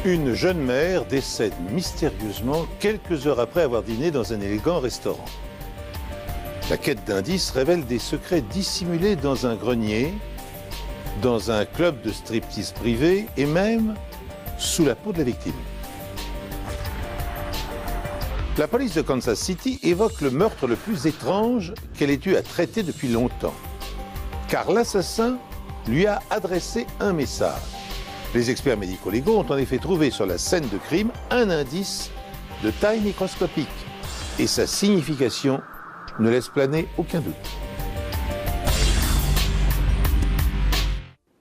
Une jeune mère décède mystérieusement quelques heures après avoir dîné dans un élégant restaurant. La quête d'indices révèle des secrets dissimulés dans un grenier, dans un club de striptease privé et même sous la peau de la victime. La police de Kansas City évoque le meurtre le plus étrange qu'elle ait eu à traiter depuis longtemps. Car l'assassin lui a adressé un message. Les experts médico-légaux ont en effet trouvé sur la scène de crime un indice de taille microscopique. Et sa signification ne laisse planer aucun doute.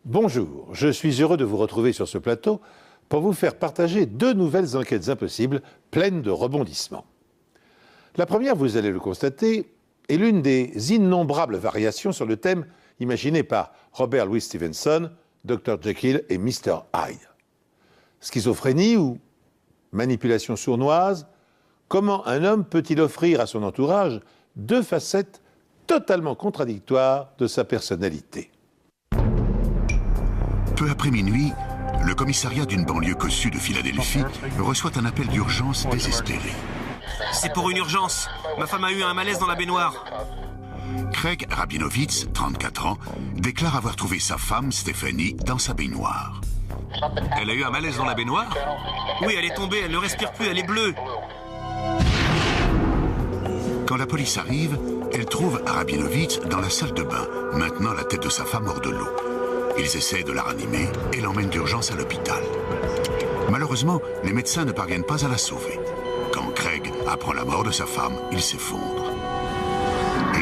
Bonjour, je suis heureux de vous retrouver sur ce plateau pour vous faire partager deux nouvelles enquêtes impossibles pleines de rebondissements. La première, vous allez le constater, est l'une des innombrables variations sur le thème imaginé par Robert Louis Stevenson, Dr. Jekyll et Mr. Hyde. Schizophrénie ou manipulation sournoise, comment un homme peut-il offrir à son entourage deux facettes totalement contradictoires de sa personnalité? Peu après minuit, le commissariat d'une banlieue cossue de Philadelphie reçoit un appel d'urgence désespéré. C'est pour une urgence. Ma femme a eu un malaise dans la baignoire. Craig Rabinowitz, 34 ans, déclare avoir trouvé sa femme, Stephanie, dans sa baignoire. Elle a eu un malaise dans la baignoire? Oui, elle est tombée, elle ne respire plus, elle est bleue. Quand la police arrive, elle trouve Rabinowitz dans la salle de bain, maintenant la tête de sa femme hors de l'eau. Ils essaient de la ranimer et l'emmènent d'urgence à l'hôpital. Malheureusement, les médecins ne parviennent pas à la sauver. Quand Craig apprend la mort de sa femme, il s'effondre.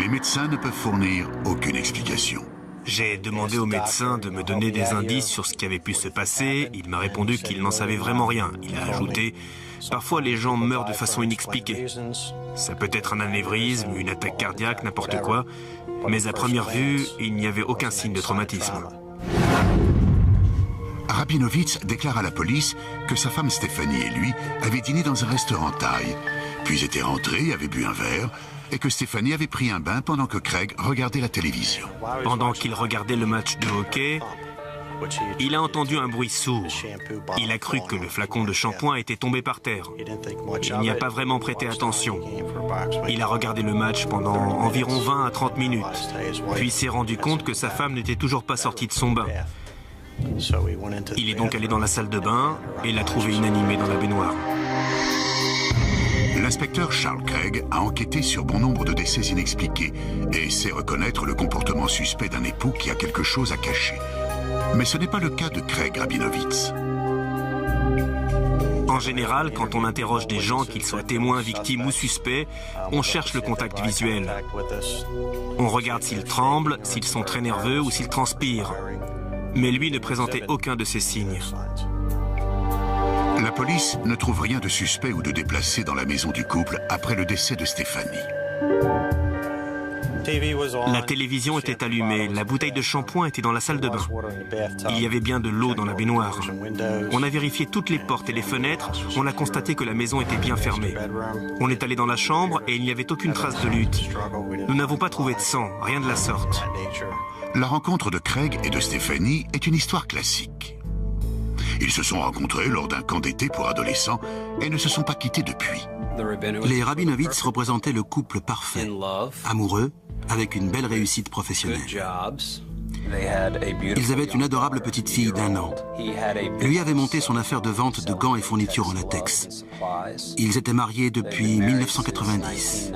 Les médecins ne peuvent fournir aucune explication. J'ai demandé au médecin de me donner des indices sur ce qui avait pu se passer. Il m'a répondu qu'il n'en savait vraiment rien. Il a ajouté « Parfois, les gens meurent de façon inexpliquée. Ça peut être un anévrisme, une attaque cardiaque, n'importe quoi. Mais à première vue, il n'y avait aucun signe de traumatisme. » Rabinowitz déclare à la police que sa femme Stephanie et lui avaient dîné dans un restaurant thaï, puis étaient rentrés, avaient bu un verre, et que Stephanie avait pris un bain pendant que Craig regardait la télévision. Pendant qu'il regardait le match de hockey, il a entendu un bruit sourd. Il a cru que le flacon de shampoing était tombé par terre. Il n'y a pas vraiment prêté attention. Il a regardé le match pendant environ 20 à 30 minutes, puis s'est rendu compte que sa femme n'était toujours pas sortie de son bain. Il est donc allé dans la salle de bain et l'a trouvée inanimée dans la baignoire. L'inspecteur Charles Craig a enquêté sur bon nombre de décès inexpliqués et sait reconnaître le comportement suspect d'un époux qui a quelque chose à cacher. Mais ce n'est pas le cas de Craig Rabinowitz. En général, quand on interroge des gens, qu'ils soient témoins, victimes ou suspects, on cherche le contact visuel. On regarde s'ils tremblent, s'ils sont très nerveux ou s'ils transpirent. Mais lui ne présentait aucun de ces signes. La police ne trouve rien de suspect ou de déplacé dans la maison du couple après le décès de Stephanie. La télévision était allumée, la bouteille de shampoing était dans la salle de bain. Il y avait bien de l'eau dans la baignoire. On a vérifié toutes les portes et les fenêtres, on a constaté que la maison était bien fermée. On est allé dans la chambre et il n'y avait aucune trace de lutte. Nous n'avons pas trouvé de sang, rien de la sorte. La rencontre de Craig et de Stephanie est une histoire classique. Ils se sont rencontrés lors d'un camp d'été pour adolescents et ne se sont pas quittés depuis. Les Rabinowitz représentaient le couple parfait, amoureux, avec une belle réussite professionnelle. Ils avaient une adorable petite fille d'1 an. Lui avait monté son affaire de vente de gants et fournitures en latex. Ils étaient mariés depuis 1990.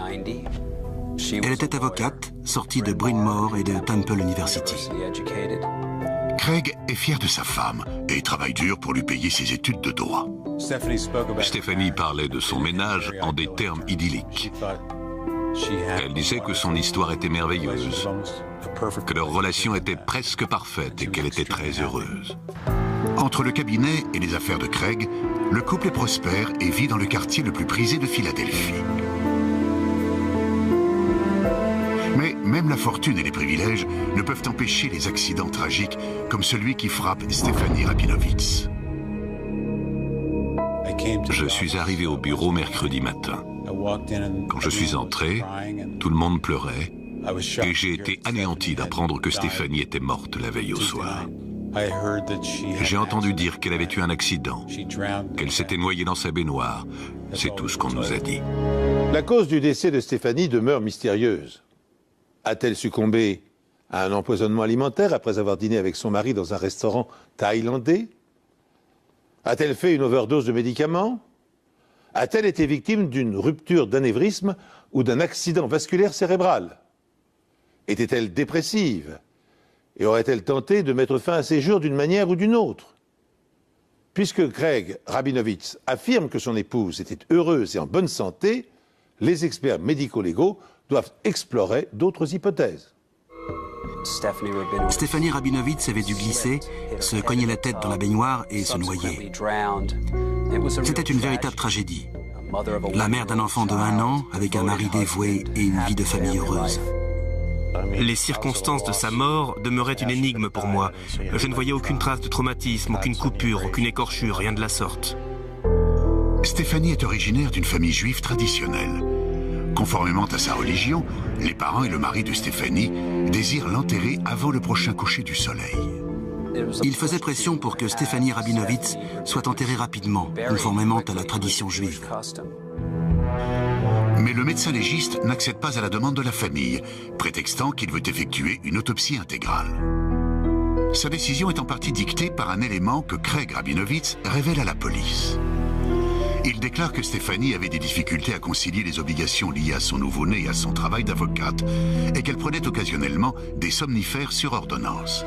Elle était avocate, sortie de Bryn Mawr et de Temple University. Craig est fier de sa femme et travaille dur pour lui payer ses études de droit. Stephanie parlait de son ménage en des termes idylliques. Elle disait que son histoire était merveilleuse, que leur relation était presque parfaite et qu'elle était très heureuse. Entre le cabinet et les affaires de Craig, le couple est prospère et vit dans le quartier le plus prisé de Philadelphie. Mais même la fortune et les privilèges ne peuvent empêcher les accidents tragiques comme celui qui frappe Stephanie Rabinowitz. Je suis arrivé au bureau mercredi matin. Quand je suis entré, tout le monde pleurait et j'ai été anéanti d'apprendre que Stéphanie était morte la veille au soir. J'ai entendu dire qu'elle avait eu un accident, qu'elle s'était noyée dans sa baignoire. C'est tout ce qu'on nous a dit. La cause du décès de Stéphanie demeure mystérieuse. A-t-elle succombé à un empoisonnement alimentaire après avoir dîné avec son mari dans un restaurant thaïlandais? A-t-elle fait une overdose de médicaments? A-t-elle été victime d'une rupture d'anévrisme ou d'un accident vasculaire cérébral? Était-elle dépressive? Et aurait-elle tenté de mettre fin à ses jours d'une manière ou d'une autre? Puisque Craig Rabinowitz affirme que son épouse était heureuse et en bonne santé, les experts médico-légaux doivent explorer d'autres hypothèses. Stephanie Rabinowitz avait dû glisser, se cogner la tête dans la baignoire et se noyer. C'était une véritable tragédie. La mère d'un enfant de 1 an, avec un mari dévoué et une vie de famille heureuse. Les circonstances de sa mort demeuraient une énigme pour moi. Je ne voyais aucune trace de traumatisme, aucune coupure, aucune écorchure, rien de la sorte. Stéphanie est originaire d'une famille juive traditionnelle. Conformément à sa religion, les parents et le mari de Stéphanie désirent l'enterrer avant le prochain coucher du soleil. Il faisait pression pour que Stéphanie Rabinowitz soit enterrée rapidement, conformément à la tradition juive. Mais le médecin légiste n'accède pas à la demande de la famille, prétextant qu'il veut effectuer une autopsie intégrale. Sa décision est en partie dictée par un élément que Craig Rabinowitz révèle à la police. Il déclare que Stéphanie avait des difficultés à concilier les obligations liées à son nouveau-né et à son travail d'avocate, et qu'elle prenait occasionnellement des somnifères sur ordonnance.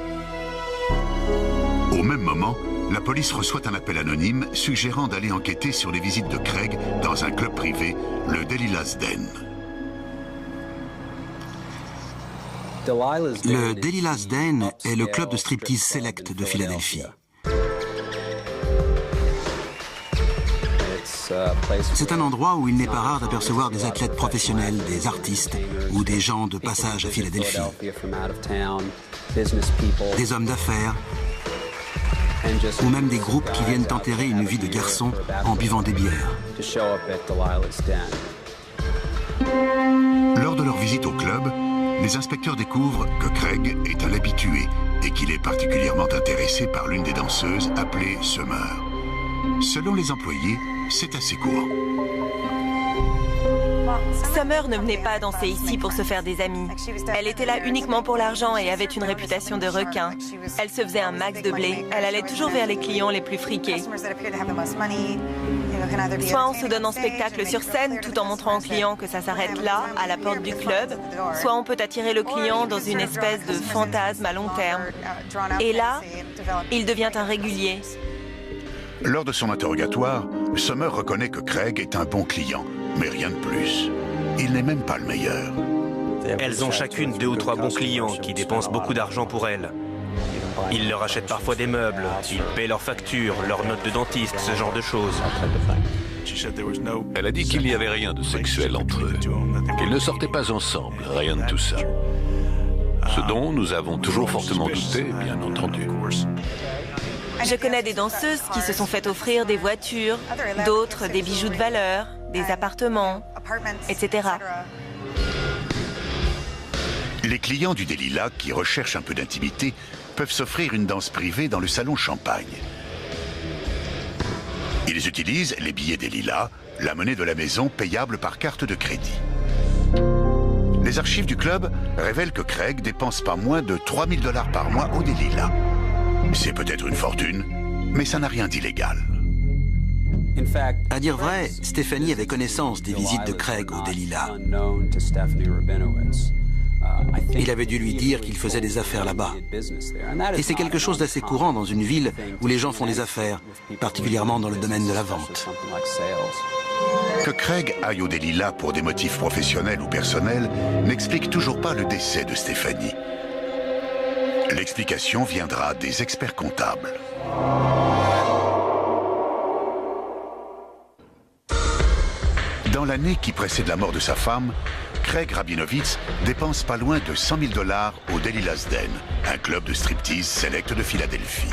Au même moment, la police reçoit un appel anonyme suggérant d'aller enquêter sur les visites de Craig dans un club privé, le Delilah's Den. Le Delilah's Den est le club de striptease select de Philadelphie. C'est un endroit où il n'est pas rare d'apercevoir des athlètes professionnels, des artistes ou des gens de passage à Philadelphie. Des hommes d'affaires ou même des groupes qui viennent enterrer une vie de garçon en buvant des bières. Lors de leur visite au club, les inspecteurs découvrent que Craig est un habitué et qu'il est particulièrement intéressé par l'une des danseuses appelée Summer. Selon les employés, c'est assez courant. Summer ne venait pas danser ici pour se faire des amis. Elle était là uniquement pour l'argent et avait une réputation de requin. Elle se faisait un max de blé. Elle allait toujours vers les clients les plus friqués. Soit on se donne en spectacle sur scène tout en montrant au client que ça s'arrête là, à la porte du club, soit on peut attirer le client dans une espèce de fantasme à long terme. Et là, il devient un régulier. Lors de son interrogatoire, Summer reconnaît que Craig est un bon client, mais rien de plus. Il n'est même pas le meilleur. Elles ont chacune 2 ou 3 bons clients qui dépensent beaucoup d'argent pour elles. Ils leur achètent parfois des meubles, ils paient leurs factures, leurs notes de dentiste, ce genre de choses. Elle a dit qu'il n'y avait rien de sexuel entre eux, qu'ils ne sortaient pas ensemble, rien de tout ça. Ce dont nous avons toujours fortement douté, bien entendu. Je connais des danseuses qui se sont fait offrir des voitures, d'autres des bijoux de valeur, des appartements, etc. Les clients du Delilah qui recherchent un peu d'intimité peuvent s'offrir une danse privée dans le salon Champagne. Ils utilisent les billets Delilah, la monnaie de la maison payable par carte de crédit. Les archives du club révèlent que Craig dépense pas moins de 3 000 $ par mois au Delilah. C'est peut-être une fortune, mais ça n'a rien d'illégal. À dire vrai, Stéphanie avait connaissance des visites de Craig au Delilah. Il avait dû lui dire qu'il faisait des affaires là-bas. Et c'est quelque chose d'assez courant dans une ville où les gens font des affaires, particulièrement dans le domaine de la vente. Que Craig aille au Delilah pour des motifs professionnels ou personnels n'explique toujours pas le décès de Stéphanie. L'explication viendra des experts comptables. Dans l'année qui précède la mort de sa femme, Craig Rabinowitz dépense pas loin de 100 000 $ au Delilah's Den, un club de striptease select de Philadelphie.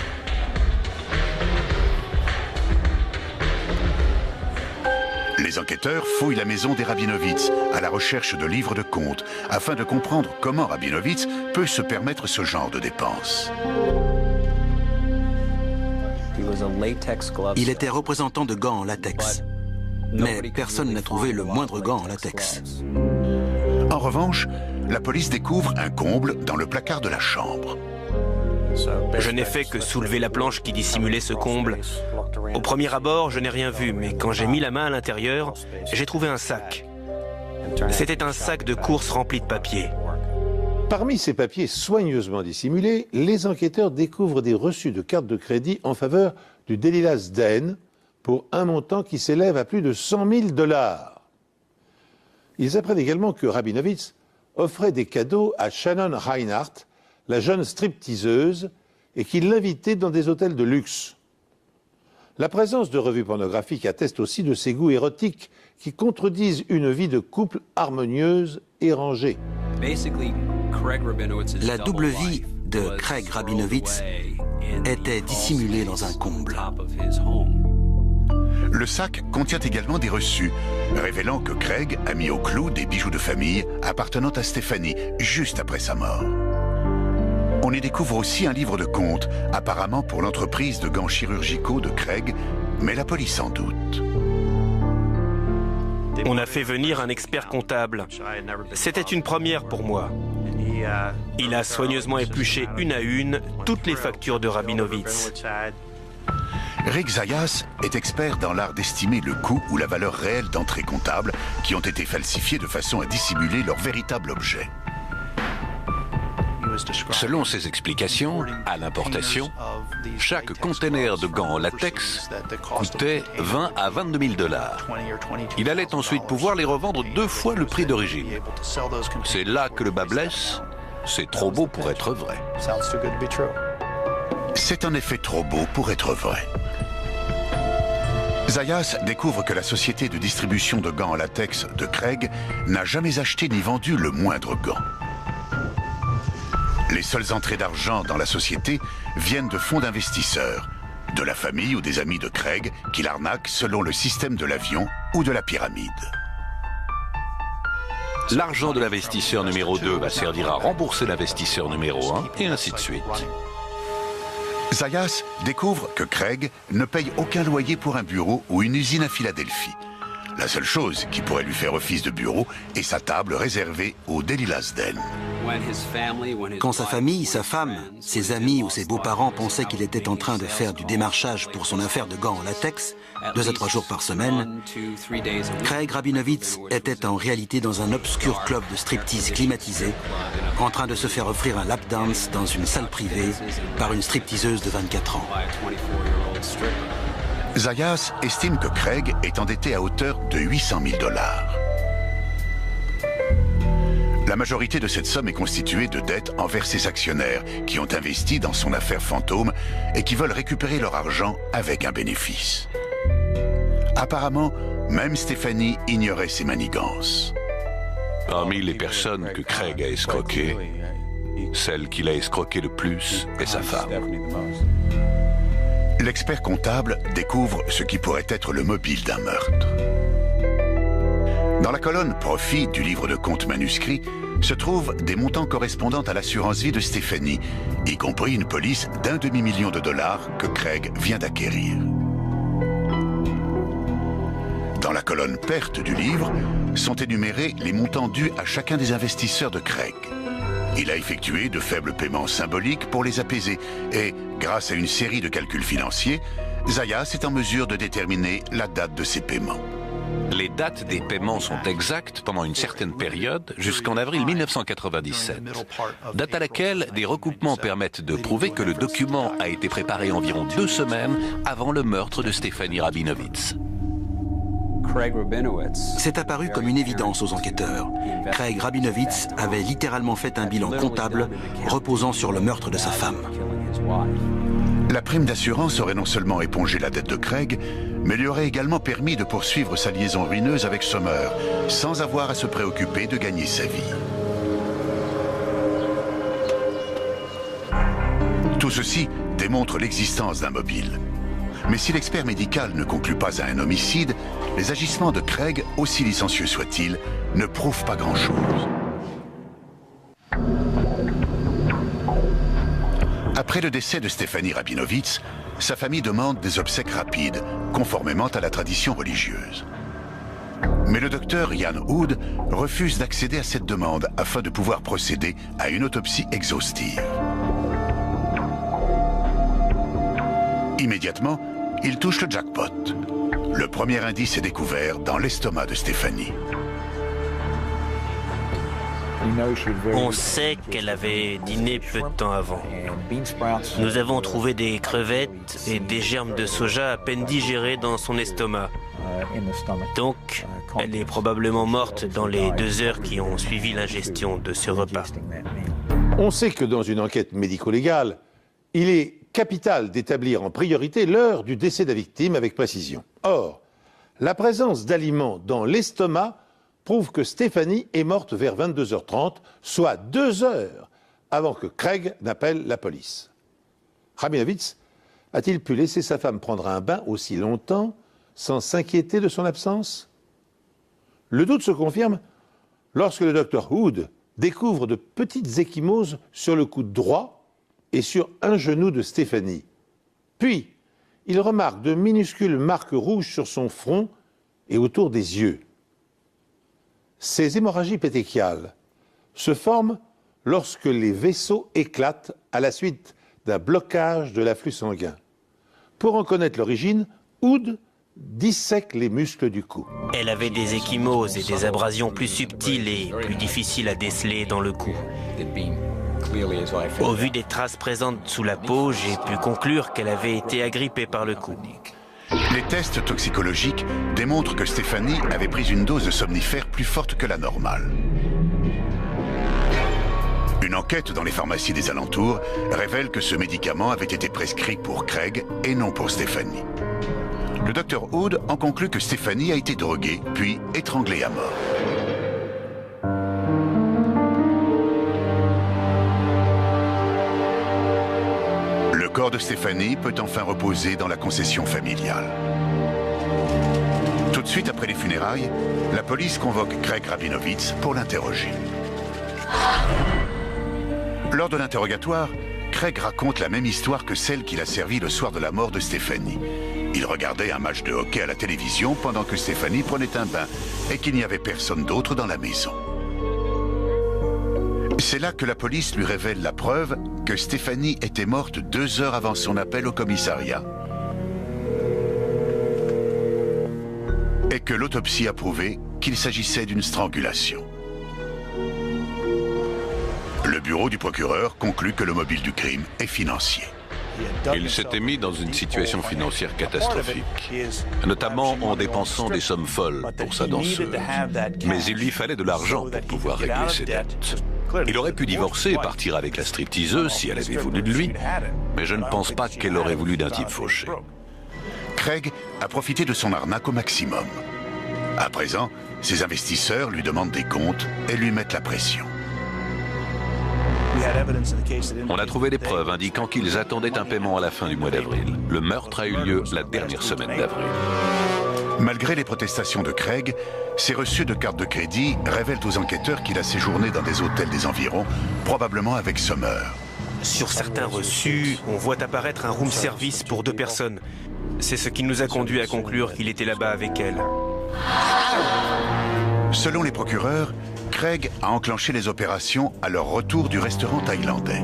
Les enquêteurs fouillent la maison des Rabinowitz à la recherche de livres de comptes afin de comprendre comment Rabinowitz peut se permettre ce genre de dépenses. Il était représentant de gants en latex. Mais personne n'a trouvé le moindre gant en latex. En revanche, la police découvre un comble dans le placard de la chambre. Je n'ai fait que soulever la planche qui dissimulait ce comble. Au premier abord, je n'ai rien vu, mais quand j'ai mis la main à l'intérieur, j'ai trouvé un sac. C'était un sac de course rempli de papiers. Parmi ces papiers soigneusement dissimulés, les enquêteurs découvrent des reçus de cartes de crédit en faveur du Delila's Den pour un montant qui s'élève à plus de 100 000 $. Ils apprennent également que Rabinowitz offrait des cadeaux à Shannon Reinhardt, la jeune stripteaseuse, et qu'il l'invitait dans des hôtels de luxe. La présence de revues pornographiques atteste aussi de ses goûts érotiques qui contredisent une vie de couple harmonieuse et rangée. La double vie de Craig Rabinowitz était dissimulée dans un comble. Le sac contient également des reçus, révélant que Craig a mis au clou des bijoux de famille appartenant à Stephanie juste après sa mort. On y découvre aussi un livre de comptes, apparemment pour l'entreprise de gants chirurgicaux de Craig, mais la police en doute. On a fait venir un expert comptable. C'était une première pour moi. Il a soigneusement épluché une à une toutes les factures de Rabinowitz. Rick Zayas est expert dans l'art d'estimer le coût ou la valeur réelle d'entrées comptables qui ont été falsifiées de façon à dissimuler leur véritable objet. Selon ses explications, à l'importation, chaque conteneur de gants en latex coûtait 20 à 22 000 $. Il allait ensuite pouvoir les revendre 2 fois le prix d'origine. C'est là que le bas blesse. C'est trop beau pour être vrai. C'est en effet trop beau pour être vrai. Zayas découvre que la société de distribution de gants en latex de Craig n'a jamais acheté ni vendu le moindre gant. Les seules entrées d'argent dans la société viennent de fonds d'investisseurs, de la famille ou des amis de Craig qui l'arnaquent selon le système de l'avion ou de la pyramide. L'argent de l'investisseur numéro 2 va servir à rembourser l'investisseur numéro 1, et ainsi de suite. Zayas découvre que Craig ne paye aucun loyer pour un bureau ou une usine à Philadelphie. La seule chose qui pourrait lui faire office de bureau est sa table réservée au Delila's Den. Quand sa famille, sa femme, ses amis ou ses beaux-parents pensaient qu'il était en train de faire du démarchage pour son affaire de gants en latex, 2 à 3 jours par semaine, Craig Rabinowitz était en réalité dans un obscur club de striptease climatisé, en train de se faire offrir un lap dance dans une salle privée par une stripteaseuse de 24 ans. Zayas estime que Craig est endetté à hauteur de 800 000 $. La majorité de cette somme est constituée de dettes envers ses actionnaires qui ont investi dans son affaire fantôme et qui veulent récupérer leur argent avec un bénéfice. Apparemment, même Stephanie ignorait ses manigances. Parmi les personnes que Craig a escroquées, celle qu'il a escroquée le plus est sa femme. L'expert comptable découvre ce qui pourrait être le mobile d'un meurtre. Dans la colonne Profit du livre de compte manuscrit se trouvent des montants correspondant à l'assurance vie de Stephanie, y compris une police d'1 demi-million de dollars que Craig vient d'acquérir. Dans la colonne Perte du livre sont énumérés les montants dus à chacun des investisseurs de Craig. Il a effectué de faibles paiements symboliques pour les apaiser et, grâce à une série de calculs financiers, Zayas est en mesure de déterminer la date de ses paiements. Les dates des paiements sont exactes pendant une certaine période, jusqu'en avril 1997, date à laquelle des recoupements permettent de prouver que le document a été préparé environ 2 semaines avant le meurtre de Stephanie Rabinowitz. C'est apparu comme une évidence aux enquêteurs. Craig Rabinowitz avait littéralement fait un bilan comptable reposant sur le meurtre de sa femme. La prime d'assurance aurait non seulement épongé la dette de Craig, mais lui aurait également permis de poursuivre sa liaison ruineuse avec Sommer, sans avoir à se préoccuper de gagner sa vie. Tout ceci démontre l'existence d'un mobile. Mais si l'expert médical ne conclut pas à un homicide, les agissements de Craig, aussi licencieux soient-ils, ne prouvent pas grand-chose. Après le décès de Stephanie Rabinowitz, sa famille demande des obsèques rapides, conformément à la tradition religieuse. Mais le docteur Ian Hood refuse d'accéder à cette demande afin de pouvoir procéder à une autopsie exhaustive. Immédiatement, il touche le jackpot. Le premier indice est découvert dans l'estomac de Stephanie. On sait qu'elle avait dîné peu de temps avant. Nous avons trouvé des crevettes et des germes de soja à peine digérés dans son estomac. Donc, elle est probablement morte dans les 2 heures qui ont suivi l'ingestion de ce repas. On sait que dans une enquête médico-légale, il est capital d'établir en priorité l'heure du décès de la victime avec précision. Or, la présence d'aliments dans l'estomac prouve que Stephanie est morte vers 22h30, soit 2 heures avant que Craig n'appelle la police. Rabinowitz a-t-il pu laisser sa femme prendre un bain aussi longtemps sans s'inquiéter de son absence? Le doute se confirme lorsque le docteur Hood découvre de petites ecchymoses sur le coude droit et sur un genou de Stephanie. Puis, il remarque de minuscules marques rouges sur son front et autour des yeux. Ces hémorragies pétéchiales se forment lorsque les vaisseaux éclatent à la suite d'un blocage de l'afflux sanguin. Pour en connaître l'origine, Hood dissèque les muscles du cou. Elle avait des ecchymoses et des abrasions plus subtiles et plus difficiles à déceler dans le cou. Au vu des traces présentes sous la peau, j'ai pu conclure qu'elle avait été agrippée par le coup. Les tests toxicologiques démontrent que Stephanie avait pris une dose de somnifère plus forte que la normale. Une enquête dans les pharmacies des alentours révèle que ce médicament avait été prescrit pour Craig et non pour Stephanie. Le docteur Hood en conclut que Stephanie a été droguée, puis étranglée à mort. Le corps de Stephanie peut enfin reposer dans la concession familiale. Tout de suite après les funérailles, la police convoque Craig Rabinowitz pour l'interroger. Lors de l'interrogatoire, Craig raconte la même histoire que celle qu'il a servie le soir de la mort de Stephanie. Il regardait un match de hockey à la télévision pendant que Stephanie prenait un bain et qu'il n'y avait personne d'autre dans la maison. C'est là que la police lui révèle la preuve que Stephanie était morte 2 heures avant son appel au commissariat et que l'autopsie a prouvé qu'il s'agissait d'une strangulation. Le bureau du procureur conclut que le mobile du crime est financier. Il s'était mis dans une situation financière catastrophique, notamment en dépensant des sommes folles pour sa danseuse. Mais il lui fallait de l'argent pour pouvoir régler ses dettes. Il aurait pu divorcer et partir avec la stripteaseuse si elle avait voulu de lui, mais je ne pense pas qu'elle aurait voulu d'un type fauché. Craig a profité de son arnaque au maximum. À présent, ses investisseurs lui demandent des comptes et lui mettent la pression. On a trouvé des preuves indiquant qu'ils attendaient un paiement à la fin du mois d'avril. Le meurtre a eu lieu la dernière semaine d'avril. Malgré les protestations de Craig, ses reçus de carte de crédit révèlent aux enquêteurs qu'il a séjourné dans des hôtels des environs, probablement avec Summer. Sur certains reçus, on voit apparaître un room service pour 2 personnes. C'est ce qui nous a conduit à conclure qu'il était là-bas avec elle. Selon les procureurs, Craig a enclenché les opérations à leur retour du restaurant thaïlandais.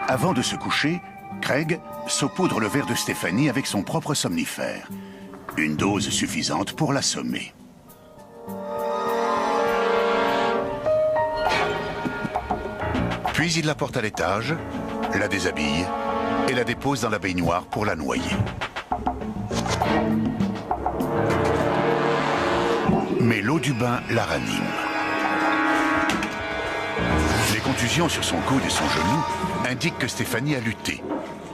Avant de se coucher, Craig saupoudre le verre de Stephanie avec son propre somnifère. Une dose suffisante pour l'assommer. Puis il la porte à l'étage, la déshabille et la dépose dans la baignoire pour la noyer. Mais l'eau du bain la ranime. Les contusions sur son coude et son genou indiquent que Stephanie a lutté,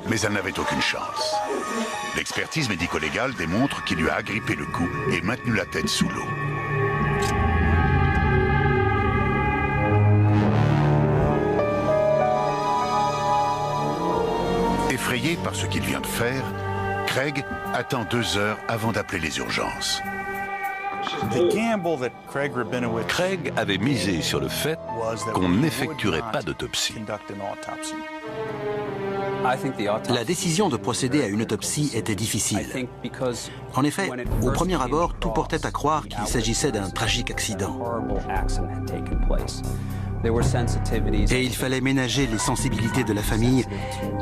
mais elle n'avait aucune chance. L'expertise médico-légale démontre qu'il lui a agrippé le cou et maintenu la tête sous l'eau. Effrayé par ce qu'il vient de faire, Craig attend 2 heures avant d'appeler les urgences. Craig avait misé sur le fait qu'on n'effectuerait pas d'autopsie. La décision de procéder à une autopsie était difficile. En effet, au premier abord, tout portait à croire qu'il s'agissait d'un tragique accident. Et il fallait ménager les sensibilités de la famille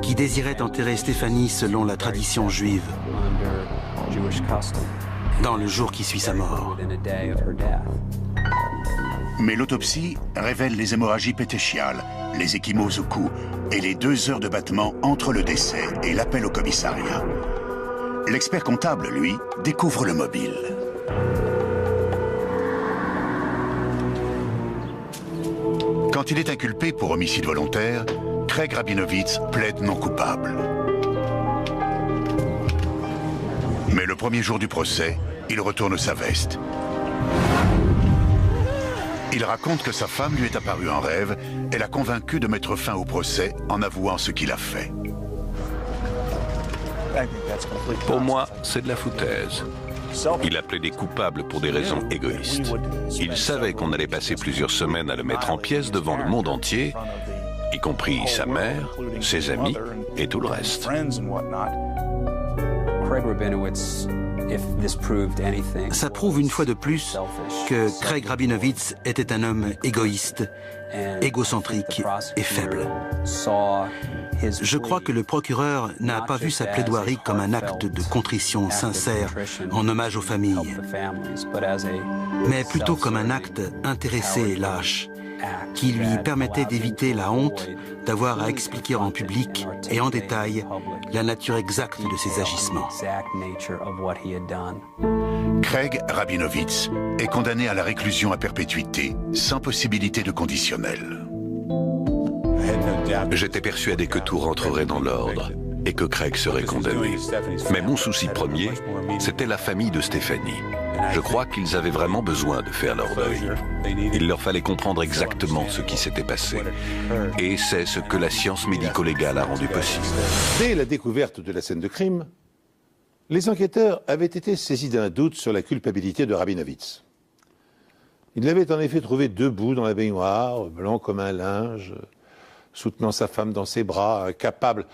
qui désirait enterrer Stéphanie selon la tradition juive, dans le jour qui suit sa mort. Mais l'autopsie révèle les hémorragies pétéchiales, les ecchymoses au cou et les 2 heures de battement entre le décès et l'appel au commissariat. L'expert comptable, lui, découvre le mobile. Quand il est inculpé pour homicide volontaire, Craig Rabinowitz plaide non coupable. Mais le premier jour du procès, il retourne sa veste. Il raconte que sa femme lui est apparue en rêve et l'a convaincu de mettre fin au procès en avouant ce qu'il a fait. Pour moi, c'est de la foutaise. Il a plaidé coupable pour des raisons égoïstes. Il savait qu'on allait passer plusieurs semaines à le mettre en pièces devant le monde entier, y compris sa mère, ses amis et tout le reste. Ça prouve une fois de plus que Craig Rabinowitz était un homme égoïste, égocentrique et faible. Je crois que le procureur n'a pas vu sa plaidoirie comme un acte de contrition sincère en hommage aux familles, mais plutôt comme un acte intéressé et lâche, qui lui permettait d'éviter la honte d'avoir à expliquer en public et en détail la nature exacte de ses agissements. Craig Rabinowitz est condamné à la réclusion à perpétuité, sans possibilité de conditionnel. J'étais persuadé que tout rentrerait dans l'ordre et que Craig serait condamné. Mais mon souci premier, c'était la famille de Stéphanie. Je crois qu'ils avaient vraiment besoin de faire leur deuil. Il leur fallait comprendre exactement ce qui s'était passé. Et c'est ce que la science médico-légale a rendu possible. Dès la découverte de la scène de crime, les enquêteurs avaient été saisis d'un doute sur la culpabilité de Rabinowitz. Ils l'avaient en effet trouvé debout dans la baignoire, blanc comme un linge, soutenant sa femme dans ses bras, incapable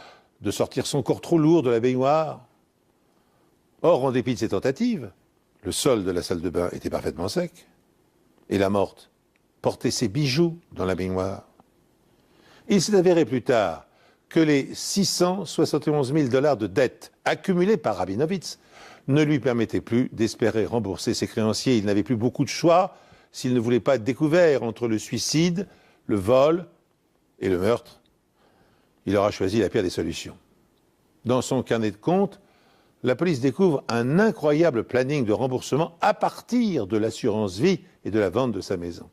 de sortir son corps trop lourd de la baignoire. Or, en dépit de ses tentatives, le sol de la salle de bain était parfaitement sec, et la morte portait ses bijoux dans la baignoire. Il s'est avéré plus tard que les 671 000 $ de dettes accumulées par Rabinowitz ne lui permettaient plus d'espérer rembourser ses créanciers. Il n'avait plus beaucoup de choix s'il ne voulait pas être découvert entre le suicide, le vol et le meurtre. Il aura choisi la pire des solutions. Dans son carnet de compte, la police découvre un incroyable planning de remboursement à partir de l'assurance vie et de la vente de sa maison.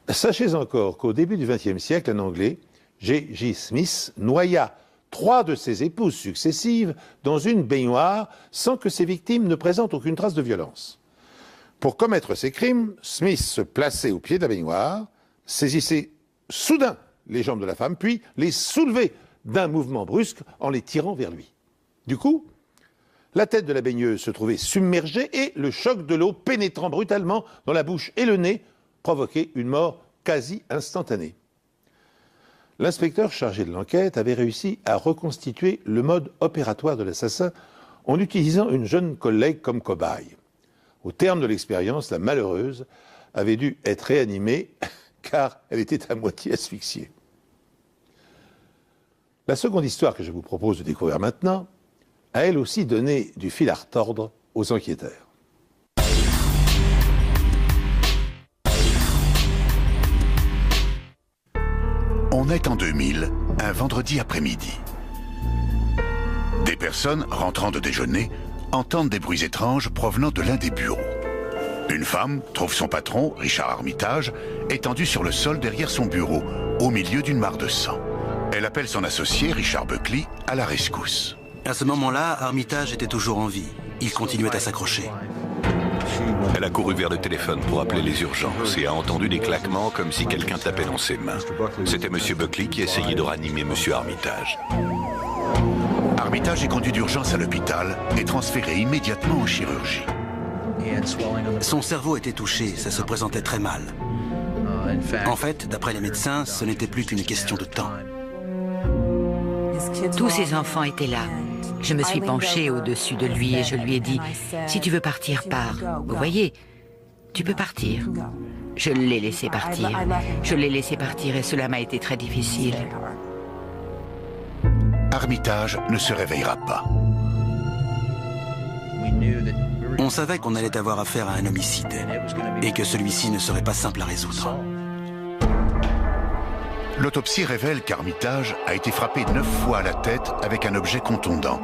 Sachez encore qu'au début du XXe siècle, un Anglais, J.J. Smith, noya 3 de ses épouses successives dans une baignoire sans que ses victimes ne présentent aucune trace de violence. Pour commettre ces crimes, Smith se plaçait au pied de la baignoire, saisissait soudain les jambes de la femme, puis les soulevait d'un mouvement brusque en les tirant vers lui. Du coup, la tête de la baigneuse se trouvait submergée et le choc de l'eau pénétrant brutalement dans la bouche et le nez provoquait une mort quasi instantanée. L'inspecteur chargé de l'enquête avait réussi à reconstituer le mode opératoire de l'assassin en utilisant une jeune collègue comme cobaye. Au terme de l'expérience, la malheureuse avait dû être réanimée car elle était à moitié asphyxiée. La seconde histoire que je vous propose de découvrir maintenant a elle aussi donné du fil à retordre aux enquêteurs. On est en 2000, un vendredi après-midi. Des personnes rentrant de déjeuner entendent des bruits étranges provenant de l'un des bureaux. Une femme trouve son patron, Richard Armitage, étendu sur le sol derrière son bureau, au milieu d'une mare de sang. Elle appelle son associé, Richard Buckley, à la rescousse. À ce moment-là, Armitage était toujours en vie. Il continuait à s'accrocher. Elle a couru vers le téléphone pour appeler les urgences et a entendu des claquements comme si quelqu'un tapait dans ses mains. C'était M. Buckley qui essayait de ranimer M. Armitage. Armitage est conduit d'urgence à l'hôpital et transféré immédiatement en chirurgie. Son cerveau était touché, ça se présentait très mal. En fait, d'après les médecins, ce n'était plus qu'une question de temps. Tous ses enfants étaient là. Je me suis penchée au-dessus de lui et je lui ai dit, si tu veux partir, pars. Vous voyez, tu peux partir. Je l'ai laissé partir. Je l'ai laissé partir et cela m'a été très difficile. Armitage ne se réveillera pas. On savait qu'on allait avoir affaire à un homicide et que celui-ci ne serait pas simple à résoudre. L'autopsie révèle qu'Armitage a été frappé 9 fois à la tête avec un objet contondant,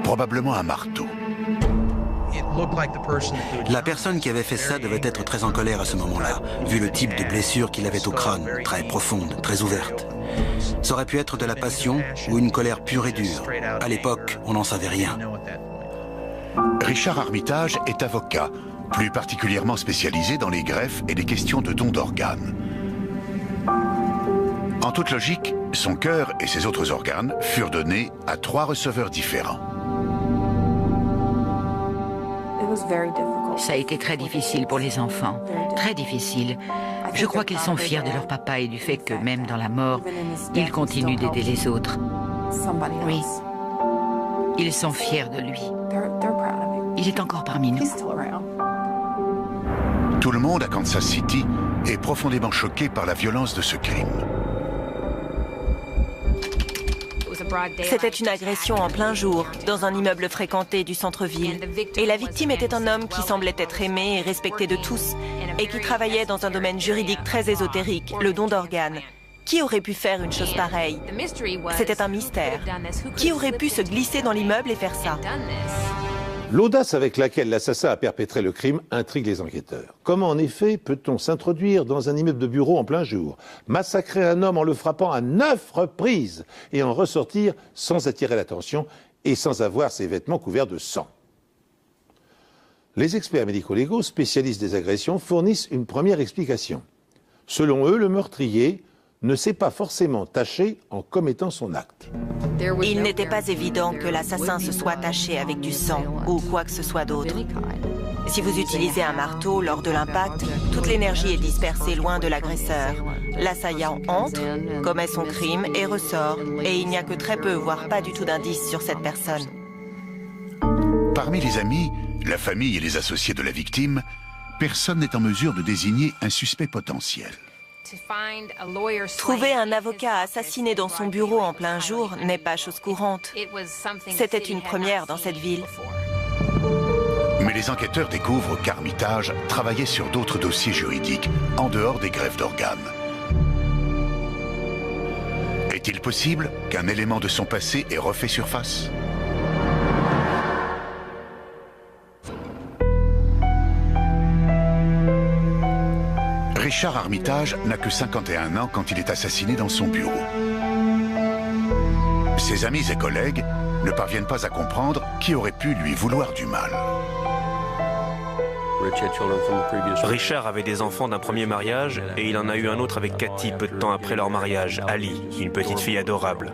probablement un marteau. La personne qui avait fait ça devait être très en colère à ce moment-là, vu le type de blessure qu'il avait au crâne, très profonde, très ouverte. Ça aurait pu être de la passion ou une colère pure et dure. À l'époque, on n'en savait rien. Richard Armitage est avocat, plus particulièrement spécialisé dans les greffes et les questions de dons d'organes. En toute logique, son cœur et ses autres organes furent donnés à 3 receveurs différents. Ça a été très difficile pour les enfants, très difficile. Je crois qu'ils sont fiers de leur papa et du fait que même dans la mort, ils continuent d'aider les autres. Oui, ils sont fiers de lui. Il est encore parmi nous. Tout le monde à Kansas City est profondément choqué par la violence de ce crime. C'était une agression en plein jour, dans un immeuble fréquenté du centre-ville. Et la victime était un homme qui semblait être aimé et respecté de tous, et qui travaillait dans un domaine juridique très ésotérique, le don d'organes. Qui aurait pu faire une chose pareille? C'était un mystère. Qui aurait pu se glisser dans l'immeuble et faire ça? L'audace avec laquelle l'assassin a perpétré le crime intrigue les enquêteurs. Comment en effet peut-on s'introduire dans un immeuble de bureau en plein jour, massacrer un homme en le frappant à 9 reprises et en ressortir sans attirer l'attention et sans avoir ses vêtements couverts de sang? Les experts médico-légaux spécialistes des agressions fournissent une première explication. Selon eux, le meurtrier ne s'est pas forcément taché en commettant son acte. Il n'était pas évident que l'assassin se soit taché avec du sang ou quoi que ce soit d'autre. Si vous utilisez un marteau lors de l'impact, toute l'énergie est dispersée loin de l'agresseur. L'assaillant entre, commet son crime et ressort, et il n'y a que très peu, voire pas du tout d'indices sur cette personne. Parmi les amis, la famille et les associés de la victime, personne n'est en mesure de désigner un suspect potentiel. Trouver un avocat assassiné dans son bureau en plein jour n'est pas chose courante. C'était une première dans cette ville. Mais les enquêteurs découvrent qu'Armitage travaillait sur d'autres dossiers juridiques, en dehors des greffes d'organes. Est-il possible qu'un élément de son passé ait refait surface ? Richard Armitage n'a que 51 ans quand il est assassiné dans son bureau. Ses amis et collègues ne parviennent pas à comprendre qui aurait pu lui vouloir du mal. Richard avait des enfants d'un premier mariage et il en a eu un autre avec Cathy peu de temps après leur mariage, Ali, une petite fille adorable.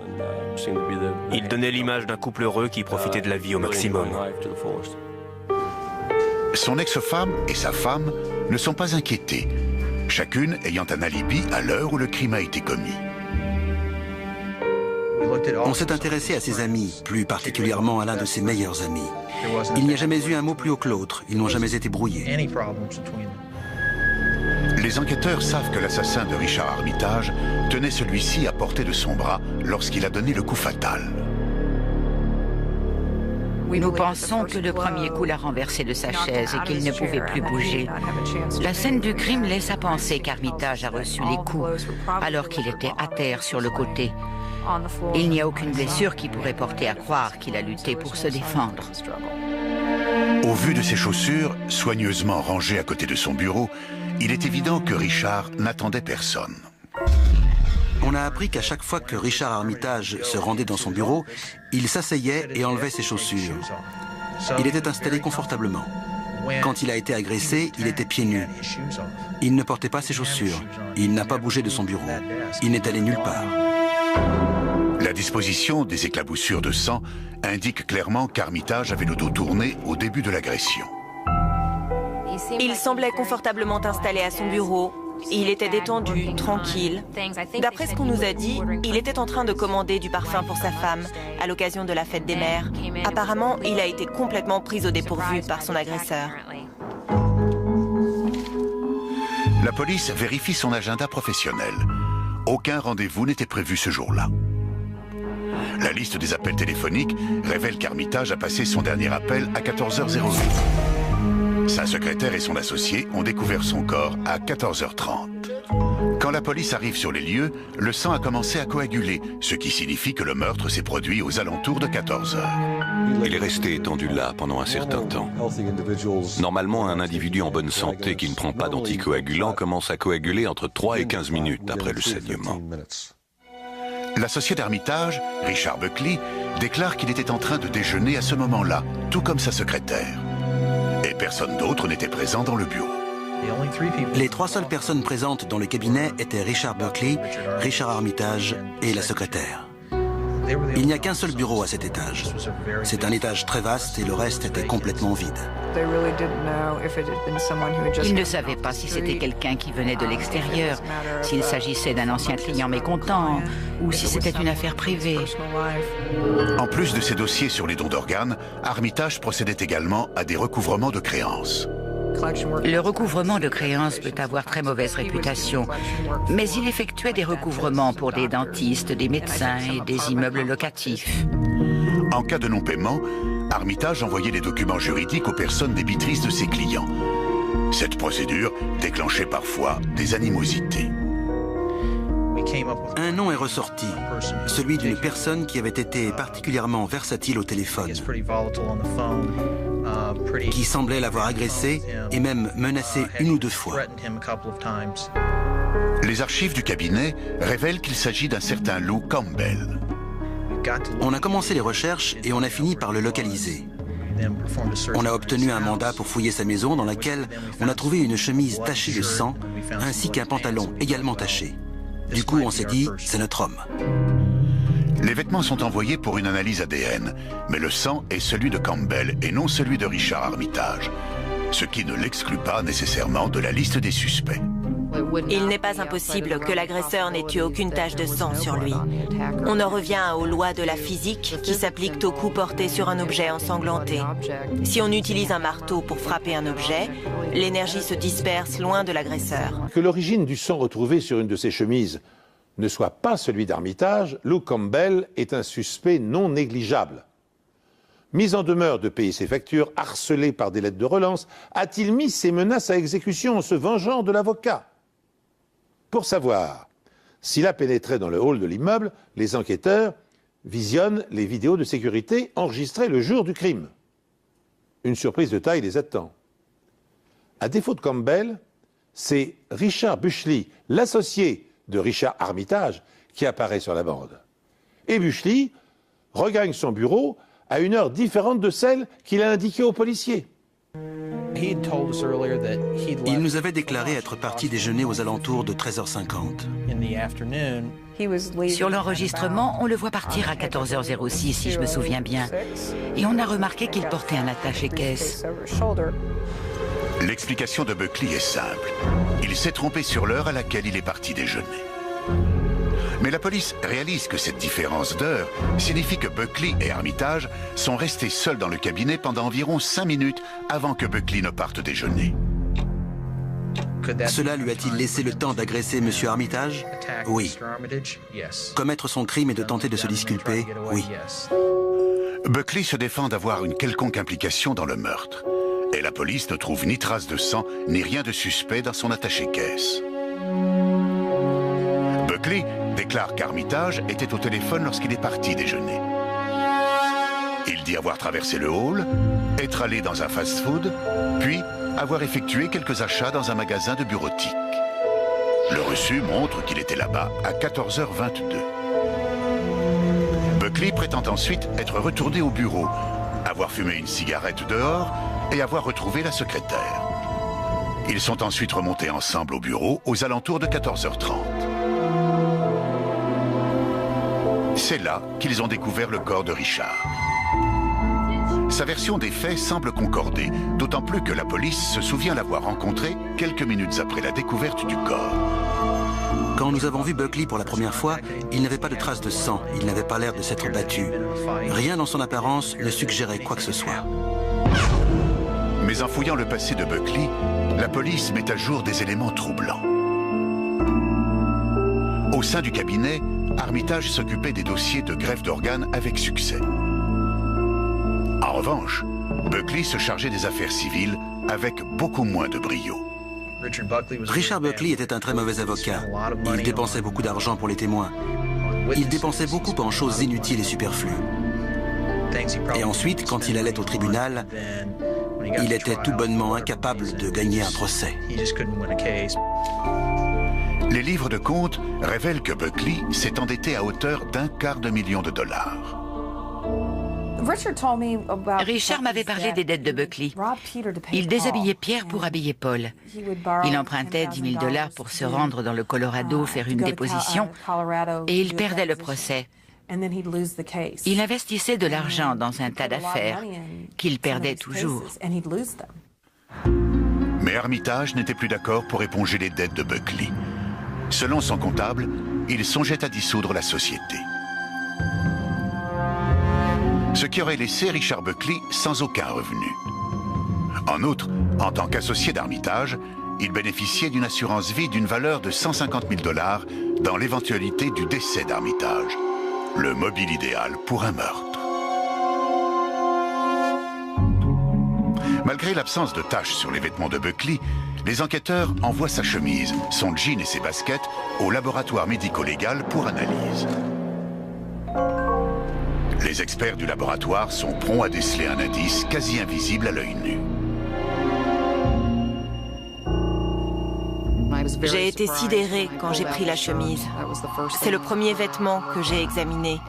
Il donnait l'image d'un couple heureux qui profitait de la vie au maximum. Son ex-femme et sa femme ne sont pas inquiétées, chacune ayant un alibi à l'heure où le crime a été commis. On s'est intéressé à ses amis, plus particulièrement à l'un de ses meilleurs amis. Il n'y a jamais eu un mot plus haut que l'autre, ils n'ont jamais été brouillés. Les enquêteurs savent que l'assassin de Richard Armitage tenait celui-ci à portée de son bras lorsqu'il a donné le coup fatal. Nous pensons que le premier coup l'a renversé de sa chaise et qu'il ne pouvait plus bouger. La scène du crime laisse à penser qu'Armitage a reçu les coups alors qu'il était à terre sur le côté. Il n'y a aucune blessure qui pourrait porter à croire qu'il a lutté pour se défendre. Au vu de ses chaussures, soigneusement rangées à côté de son bureau, il est évident que Richard n'attendait personne. On a appris qu'à chaque fois que Richard Armitage se rendait dans son bureau, il s'asseyait et enlevait ses chaussures. Il était installé confortablement. Quand il a été agressé, il était pieds nus. Il ne portait pas ses chaussures. Il n'a pas bougé de son bureau. Il n'est allé nulle part. La disposition des éclaboussures de sang indique clairement qu'Armitage avait le dos tourné au début de l'agression. Il semblait confortablement installé à son bureau. Il était détendu, tranquille. D'après ce qu'on nous a dit, il était en train de commander du parfum pour sa femme à l'occasion de la fête des mères. Apparemment, il a été complètement pris au dépourvu par son agresseur. La police vérifie son agenda professionnel. Aucun rendez-vous n'était prévu ce jour-là. La liste des appels téléphoniques révèle qu'Armitage a passé son dernier appel à 14h08. Sa secrétaire et son associé ont découvert son corps à 14h30. Quand la police arrive sur les lieux, le sang a commencé à coaguler, ce qui signifie que le meurtre s'est produit aux alentours de 14h. Il est resté étendu là pendant un certain temps. Normalement, un individu en bonne santé qui ne prend pas d'anticoagulant commence à coaguler entre 3 et 15 minutes après le saignement. L'associé d'Armitage, Richard Buckley, déclare qu'il était en train de déjeuner à ce moment-là, tout comme sa secrétaire. Et personne d'autre n'était présent dans le bureau. Les 3 seules personnes présentes dans le cabinet étaient Richard Buckley, Richard Armitage et la secrétaire. Il n'y a qu'un seul bureau à cet étage. C'est un étage très vaste et le reste était complètement vide. Ils ne savaient pas si c'était quelqu'un qui venait de l'extérieur, s'il s'agissait d'un ancien client mécontent ou si c'était une affaire privée. En plus de ses dossiers sur les dons d'organes, Armitage procédait également à des recouvrements de créances. Le recouvrement de créances peut avoir très mauvaise réputation, mais il effectuait des recouvrements pour des dentistes, des médecins et des immeubles locatifs. En cas de non-paiement, Armitage envoyait les documents juridiques aux personnes débitrices de ses clients. Cette procédure déclenchait parfois des animosités. Un nom est ressorti, celui d'une personne qui avait été particulièrement versatile au téléphone, qui semblait l'avoir agressé et même menacé 1 ou 2 fois. Les archives du cabinet révèlent qu'il s'agit d'un certain Lou Campbell. On a commencé les recherches et on a fini par le localiser. On a obtenu un mandat pour fouiller sa maison dans laquelle on a trouvé une chemise tachée de sang ainsi qu'un pantalon également taché. Du coup, on s'est dit, c'est notre homme. Les vêtements sont envoyés pour une analyse ADN, mais le sang est celui de Campbell et non celui de Richard Armitage, ce qui ne l'exclut pas nécessairement de la liste des suspects. Il n'est pas impossible que l'agresseur n'ait eu aucune tache de sang sur lui. On en revient aux lois de la physique qui s'appliquent aux coups portés sur un objet ensanglanté. Si on utilise un marteau pour frapper un objet, l'énergie se disperse loin de l'agresseur. Que l'origine du sang retrouvé sur une de ses chemises ne soit pas celui d'Armitage, Lou Campbell est un suspect non négligeable. Mis en demeure de payer ses factures, harcelé par des lettres de relance, a-t-il mis ses menaces à exécution en se vengeant de l'avocat? Pour savoir s'il a pénétré dans le hall de l'immeuble, les enquêteurs visionnent les vidéos de sécurité enregistrées le jour du crime. Une surprise de taille les attend. À défaut de Campbell, c'est Richard Buckley, l'associé de Richard Armitage, qui apparaît sur la bande. Et Buckley regagne son bureau à une heure différente de celle qu'il a indiquée aux policiers. Il nous avait déclaré être parti déjeuner aux alentours de 13h50. Sur l'enregistrement, on le voit partir à 14h06, si je me souviens bien. Et on a remarqué qu'il portait un attaché-caisse. L'explication de Buckley est simple. Il s'est trompé sur l'heure à laquelle il est parti déjeuner. Mais la police réalise que cette différence d'heure signifie que Buckley et Armitage sont restés seuls dans le cabinet pendant environ 5 minutes avant que Buckley ne parte déjeuner. Cela lui a-t-il laissé le temps d'agresser M. Armitage? Oui. Commettre son crime et de tenter de se disculper? Oui. Buckley se défend d'avoir une quelconque implication dans le meurtre. Et la police ne trouve ni trace de sang, ni rien de suspect dans son attaché-caisse. Buckley déclare qu'Armitage était au téléphone lorsqu'il est parti déjeuner. Il dit avoir traversé le hall, être allé dans un fast-food, puis avoir effectué quelques achats dans un magasin de bureautique. Le reçu montre qu'il était là-bas à 14h22. Buckley prétend ensuite être retourné au bureau, avoir fumé une cigarette dehors et avoir retrouvé la secrétaire. Ils sont ensuite remontés ensemble au bureau aux alentours de 14h30. C'est là qu'ils ont découvert le corps de Richard. Sa version des faits semble concorder, d'autant plus que la police se souvient l'avoir rencontré quelques minutes après la découverte du corps. Quand nous avons vu Buckley pour la première fois, il n'avait pas de traces de sang, il n'avait pas l'air de s'être battu. Rien dans son apparence ne suggérait quoi que ce soit. Mais en fouillant le passé de Buckley, la police met à jour des éléments troublants. Au sein du cabinet, Armitage s'occupait des dossiers de greffe d'organes avec succès. En revanche, Buckley se chargeait des affaires civiles avec beaucoup moins de brio. Richard Buckley était un très mauvais avocat. Il dépensait beaucoup d'argent pour les témoins. Il dépensait beaucoup en choses inutiles et superflues. Et ensuite, quand il allait au tribunal, il était tout bonnement incapable de gagner un procès. Les livres de comptes révèlent que Buckley s'est endetté à hauteur d'1/4 million de dollars. Richard m'avait parlé des dettes de Buckley. Il déshabillait Pierre pour habiller Paul. Il empruntait 10 000 $ pour se rendre dans le Colorado faire une déposition et il perdait le procès. Il investissait de l'argent dans un tas d'affaires qu'il perdait toujours. Mais Armitage n'était plus d'accord pour éponger les dettes de Buckley. Selon son comptable, il songeait à dissoudre la société. Ce qui aurait laissé Richard Buckley sans aucun revenu. En outre, en tant qu'associé d'Armitage, il bénéficiait d'une assurance vie d'une valeur de 150 000 $ dans l'éventualité du décès d'Armitage. Le mobile idéal pour un meurtre. Malgré l'absence de taches sur les vêtements de Buckley, les enquêteurs envoient sa chemise, son jean et ses baskets au laboratoire médico-légal pour analyse. Les experts du laboratoire sont prompts à déceler un indice quasi invisible à l'œil nu. J'ai été sidérée quand j'ai pris la chemise. C'est le premier vêtement que j'ai examiné.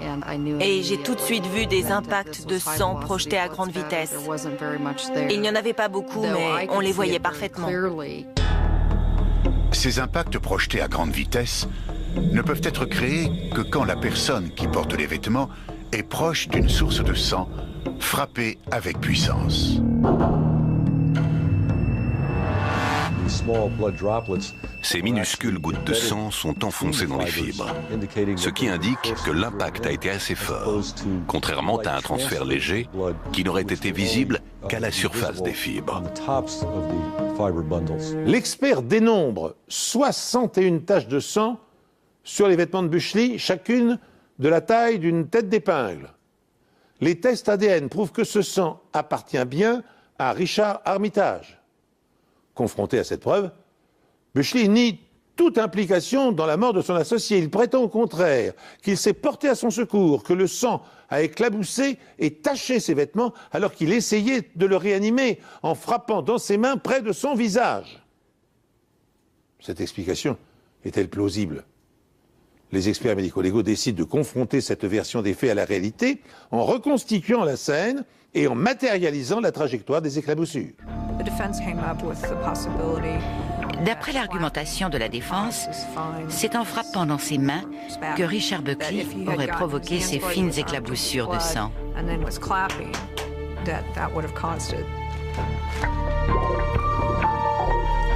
Et j'ai tout de suite vu des impacts de sang projetés à grande vitesse. Il n'y en avait pas beaucoup, mais on les voyait parfaitement. Ces impacts projetés à grande vitesse ne peuvent être créés que quand la personne qui porte les vêtements est proche d'une source de sang frappée avec puissance. Ces minuscules gouttes de sang sont enfoncées dans les fibres, ce qui indique que l'impact a été assez fort, contrairement à un transfert léger qui n'aurait été visible qu'à la surface des fibres. L'expert dénombre 61 taches de sang sur les vêtements de Buckley, chacune de la taille d'une tête d'épingle. Les tests ADN prouvent que ce sang appartient bien à Richard Armitage. Confronté à cette preuve, Buckley nie toute implication dans la mort de son associé. Il prétend au contraire qu'il s'est porté à son secours, que le sang a éclaboussé et taché ses vêtements alors qu'il essayait de le réanimer en frappant dans ses mains près de son visage. Cette explication est-elle plausible ? Les experts médico-légaux décident de confronter cette version des faits à la réalité en reconstituant la scène et en matérialisant la trajectoire des éclaboussures. D'après l'argumentation de la défense, c'est en frappant dans ses mains que Richard Buckley aurait provoqué ces fines éclaboussures de sang.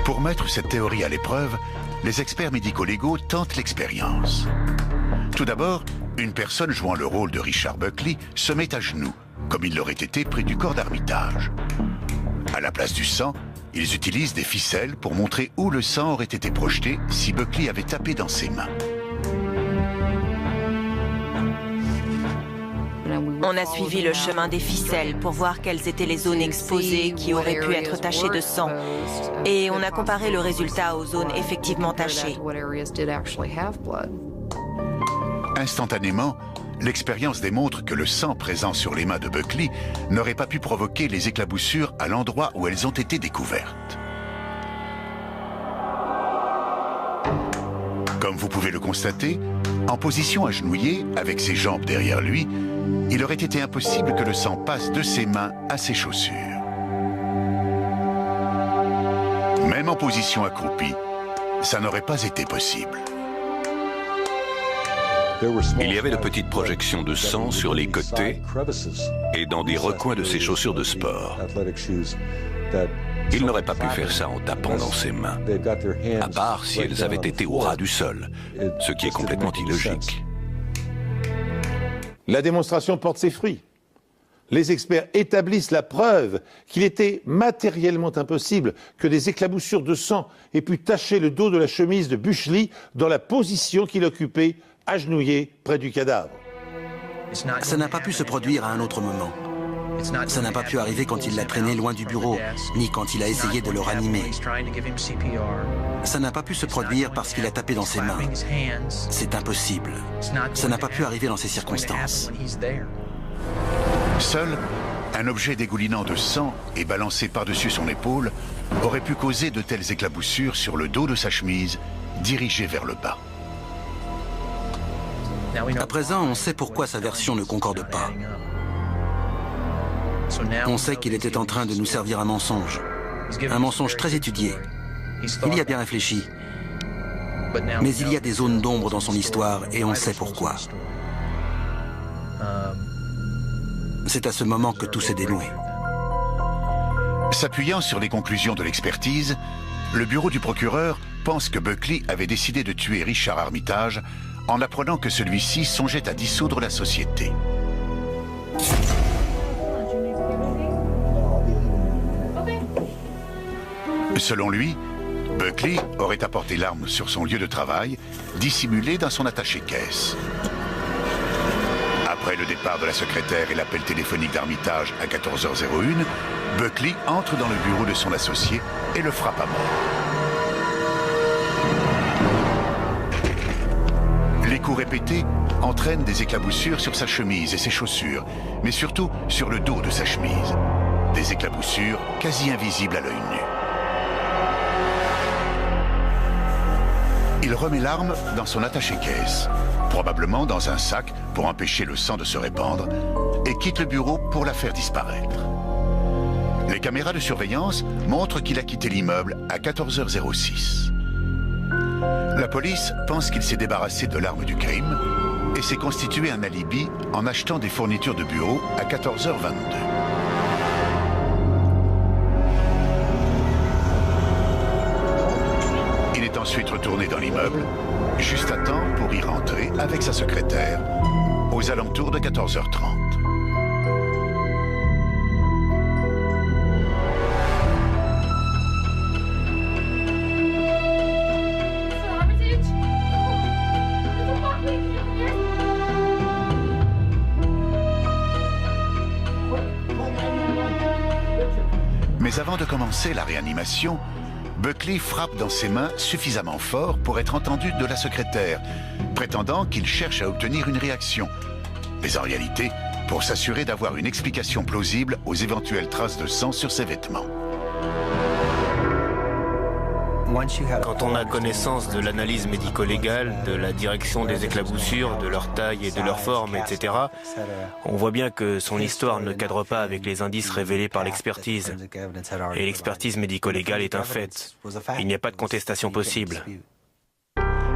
Pour mettre cette théorie à l'épreuve, les experts médico-légaux tentent l'expérience. Tout d'abord, une personne jouant le rôle de Richard Buckley se met à genoux, comme il l'aurait été près du corps d'Armitage. À la place du sang, ils utilisent des ficelles pour montrer où le sang aurait été projeté si Buckley avait tapé dans ses mains. On a suivi le chemin des ficelles pour voir quelles étaient les zones exposées qui auraient pu être tachées de sang. Et on a comparé le résultat aux zones effectivement tachées. Instantanément, l'expérience démontre que le sang présent sur les mains de Buckley n'aurait pas pu provoquer les éclaboussures à l'endroit où elles ont été découvertes. Comme vous pouvez le constater, en position agenouillée, avec ses jambes derrière lui, il aurait été impossible que le sang passe de ses mains à ses chaussures. Même en position accroupie, ça n'aurait pas été possible. Il y avait de petites projections de sang sur les côtés et dans des recoins de ses chaussures de sport. Il n'aurait pas pu faire ça en tapant dans ses mains, à part si elles avaient été au ras du sol, ce qui est complètement illogique. La démonstration porte ses fruits. Les experts établissent la preuve qu'il était matériellement impossible que des éclaboussures de sang aient pu tacher le dos de la chemise de Büchli dans la position qu'il occupait, agenouillé près du cadavre. Ça n'a pas pu se produire à un autre moment. Ça n'a pas pu arriver quand il l'a traîné loin du bureau, ni quand il a essayé de le ranimer. Ça n'a pas pu se produire parce qu'il a tapé dans ses mains. C'est impossible. Ça n'a pas pu arriver dans ces circonstances. Seul, un objet dégoulinant de sang et balancé par-dessus son épaule aurait pu causer de telles éclaboussures sur le dos de sa chemise, dirigée vers le bas. À présent, on sait pourquoi sa version ne concorde pas. On sait qu'il était en train de nous servir un mensonge très étudié. Il y a bien réfléchi. Mais il y a des zones d'ombre dans son histoire et on sait pourquoi. C'est à ce moment que tout s'est dénoué. S'appuyant sur les conclusions de l'expertise, le bureau du procureur pense que Buckley avait décidé de tuer Richard Armitage en apprenant que celui-ci songeait à dissoudre la société. Selon lui, Buckley aurait apporté l'arme sur son lieu de travail, dissimulée dans son attaché-caisse. Après le départ de la secrétaire et l'appel téléphonique d'Armitage à 14h01, Buckley entre dans le bureau de son associé et le frappe à mort. Les coups répétés entraînent des éclaboussures sur sa chemise et ses chaussures, mais surtout sur le dos de sa chemise. Des éclaboussures quasi invisibles à l'œil nu. Il remet l'arme dans son attaché-caisse, probablement dans un sac pour empêcher le sang de se répandre, et quitte le bureau pour la faire disparaître. Les caméras de surveillance montrent qu'il a quitté l'immeuble à 14h06. La police pense qu'il s'est débarrassé de l'arme du crime et s'est constitué un alibi en achetant des fournitures de bureau à 14h22. Il est ensuite retourné dans l'immeuble, juste à temps pour y rentrer avec sa secrétaire, aux alentours de 14h30. Mais avant de commencer la réanimation, Buckley frappe dans ses mains suffisamment fort pour être entendu de la secrétaire, prétendant qu'il cherche à obtenir une réaction. Mais en réalité, pour s'assurer d'avoir une explication plausible aux éventuelles traces de sang sur ses vêtements. Quand on a connaissance de l'analyse médico-légale, de la direction des éclaboussures, de leur taille et de leur forme, etc., on voit bien que son histoire ne cadre pas avec les indices révélés par l'expertise. Et l'expertise médico-légale est un fait. Il n'y a pas de contestation possible.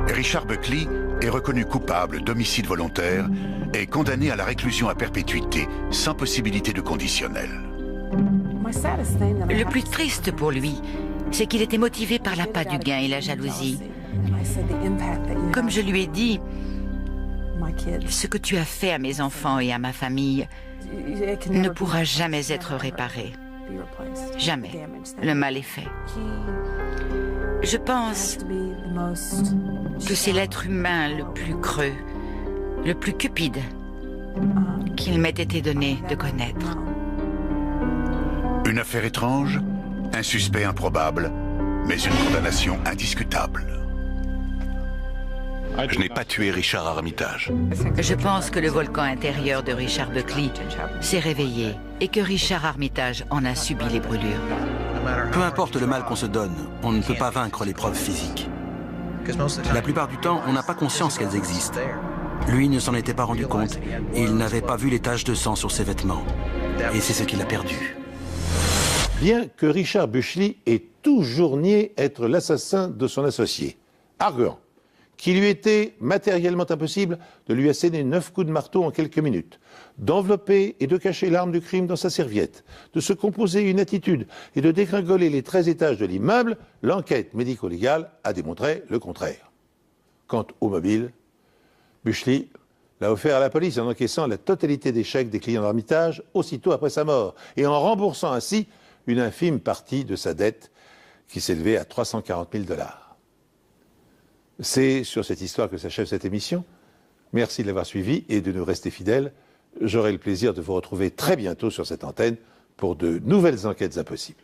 Richard Buckley est reconnu coupable d'homicide volontaire et condamné à la réclusion à perpétuité sans possibilité de conditionnel. Le plus triste pour lui, c'est qu'il était motivé par l'appât du gain et la jalousie. Comme je lui ai dit, ce que tu as fait à mes enfants et à ma famille ne pourra jamais être réparé. Jamais. Le mal est fait. Je pense que c'est l'être humain le plus creux, le plus cupide qu'il m'ait été donné de connaître. Une affaire étrange, un suspect improbable, mais une condamnation indiscutable. Je n'ai pas tué Richard Armitage. Je pense que le volcan intérieur de Richard Buckley s'est réveillé et que Richard Armitage en a subi les brûlures. Peu importe le mal qu'on se donne, on ne peut pas vaincre les preuves physiques. La plupart du temps, on n'a pas conscience qu'elles existent. Lui ne s'en était pas rendu compte et il n'avait pas vu les taches de sang sur ses vêtements. Et c'est ce qu'il a perdu. Bien que Richard Büchli ait toujours nié être l'assassin de son associé, arguant qu'il lui était matériellement impossible de lui asséner 9 coups de marteau en quelques minutes, d'envelopper et de cacher l'arme du crime dans sa serviette, de se composer une attitude et de dégringoler les 13 étages de l'immeuble, l'enquête médico-légale a démontré le contraire. Quant au mobile, Büchli l'a offert à la police en encaissant la totalité des chèques des clients d'Armitage aussitôt après sa mort et en remboursant ainsi une infime partie de sa dette qui s'élevait à 340 000 $. C'est sur cette histoire que s'achève cette émission. Merci de l'avoir suivi et de nous rester fidèles. J'aurai le plaisir de vous retrouver très bientôt sur cette antenne pour de nouvelles enquêtes impossibles.